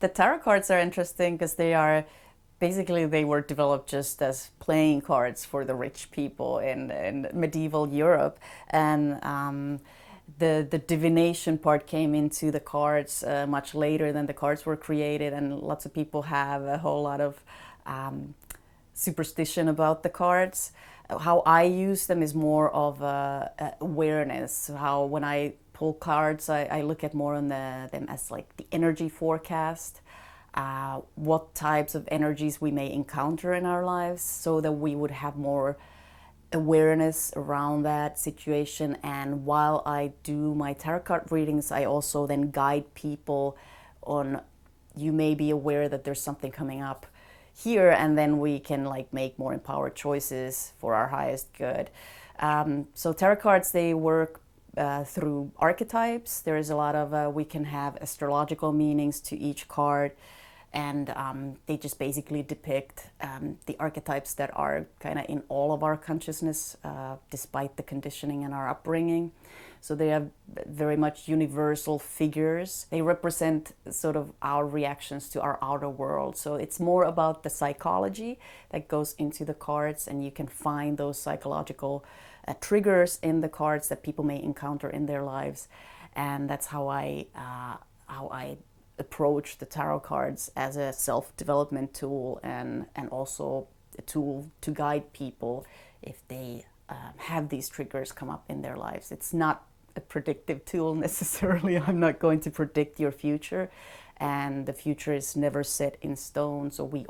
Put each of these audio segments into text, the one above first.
The tarot cards are interesting because they were developed just as playing cards for the rich people in medieval Europe, and the divination part came into the cards much later than the cards were created, and lots of people have a whole lot of superstition about the cards. How I use them is more of awareness. How when I pull cards, I look at more on them as like the energy forecast, what types of energies we may encounter in our lives, so that we would have more awareness around that situation. And while I do my tarot card readings, I also then guide people on, you may be aware that there's something coming up here, and then we can like make more empowered choices for our highest good. So tarot cards, they work through archetypes. There is a lot of we can have astrological meanings to each card, and they just basically depict the archetypes that are kind of in all of our consciousness, despite the conditioning and our upbringing. So they have very much universal figures. They represent sort of our reactions to our outer world. So it's more about the psychology that goes into the cards, and you can find those psychological triggers in the cards that people may encounter in their lives. And that's how I approach the tarot cards, as a self-development tool, and also a tool to guide people if they have these triggers come up in their lives. It's not a predictive tool necessarily. I'm not going to predict your future, and the future is never set in stone. So we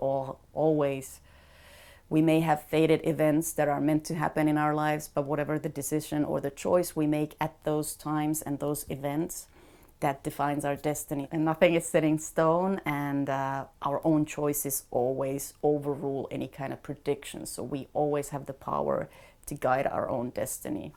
may have fated events that are meant to happen in our lives, but whatever the decision or the choice we make at those times and those events, that defines our destiny. And nothing is set in stone, and our own choices always overrule any kind of prediction. So we always have the power to guide our own destiny.